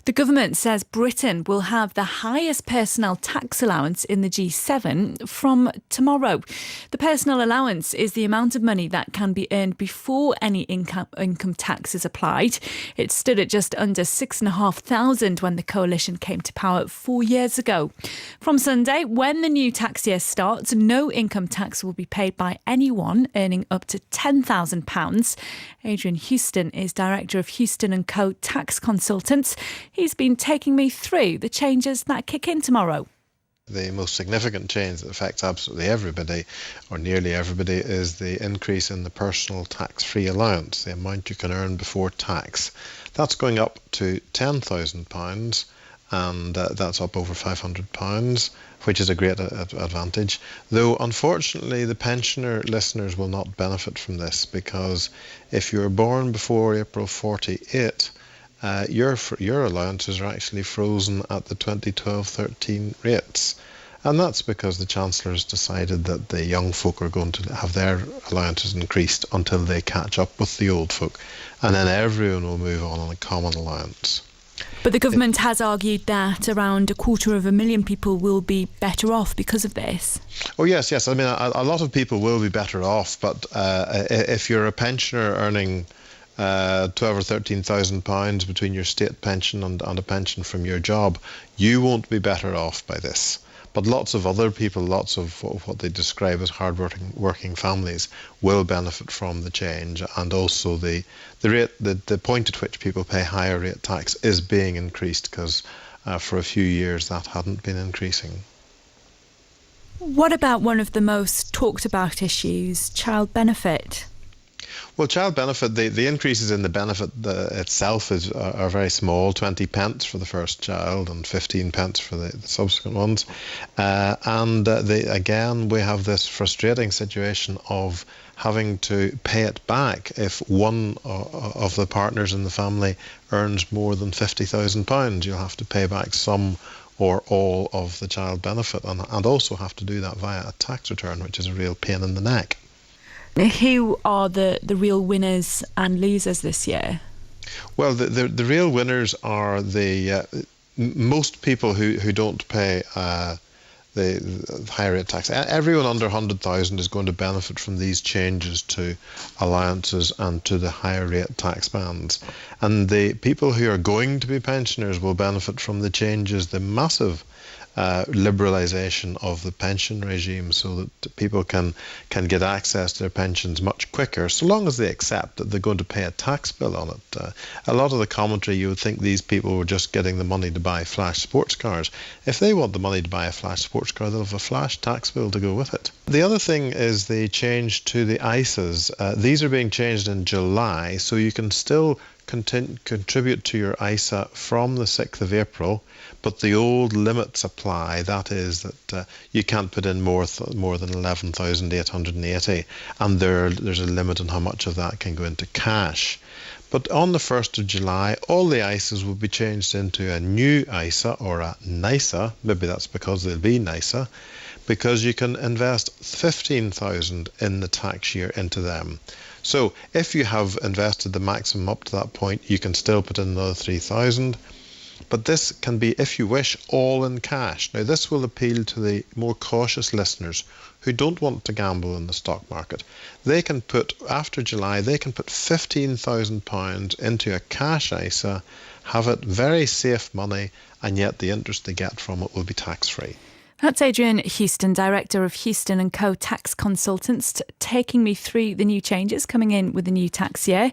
The government says Britain will have the highest personal tax allowance in the G7 from tomorrow. The personal allowance is the amount of money that can be earned before any income tax is applied. It stood at just under 6,500 when the coalition came to power 4 years ago. From Sunday, when the new tax year starts, no income tax will be paid by anyone earning up to £10,000. Adrian Huston is Director of Huston & Co Tax Consultants. He's been taking me through the changes that kick in tomorrow. The most significant change that affects absolutely everybody, or nearly everybody, is the increase in the personal tax-free allowance, the amount you can earn before tax. That's going up to £10,000, and that's up over £500, which is a great advantage. Though, unfortunately, the pensioner listeners will not benefit from this, because if you're born before April 48, your allowances are actually frozen at the 2012-13 rates. And that's because the Chancellor has decided that the young folk are going to have their allowances increased until they catch up with the old folk. And then everyone will move on a common allowance. But the government has argued that around 250,000 people will be better off because of this. Oh, yes. I mean, a lot of people will be better off, but if you're a pensioner earning £12,000 or £13,000 between your state pension and a pension from your job, you won't be better off by this. But lots of other people, lots of what they describe as hard-working families will benefit from the change, and also the point at which people pay higher rate tax is being increased, because for a few years that hadn't been increasing. What about one of the most talked about issues, child benefit? Well, child benefit, the increases in the benefit itself are very small, 20 pence for the first child and 15 pence for the subsequent ones. Again, we have this frustrating situation of having to pay it back if one of the partners in the family earns more than £50,000. You'll have to pay back some or all of the child benefit, and also have to do that via a tax return, which is a real pain in the neck. Who are the real winners and losers this year? Well, the real winners are the most people who don't pay the higher rate tax. Everyone under 100,000 is going to benefit from these changes to allowances and to the higher rate tax bands. And the people who are going to be pensioners will benefit from the changes, the massive liberalisation of the pension regime, so that people can get access to their pensions much quicker, so long as they accept that they're going to pay a tax bill on it. A lot of the commentary, you would think these people were just getting the money to buy flash sports cars. If they want the money to buy a flash sports car, they'll have a flash tax bill to go with it. The other thing is the change to the ISAs. These are being changed in July, so you can still contribute to your ISA from the 6th of April, but the old limits apply. That is that you can't put in more than 11,880, and there's a limit on how much of that can go into cash. But on the 1st of July, all the ISAs will be changed into a new ISA or a NISA. Maybe that's because they'll be NISA, because you can invest 15,000 in the tax year into them. So if you have invested the maximum up to that point, you can still put in another 3,000. But this can be, if you wish, all in cash. Now, this will appeal to the more cautious listeners who don't want to gamble in the stock market. They can put, after July, they can put £15,000 into a cash ISA, have it very safe money, and yet the interest they get from it will be tax-free. That's Adrian Huston, Director of Huston & Co Tax Consultants, taking me through the new changes coming in with the new tax year.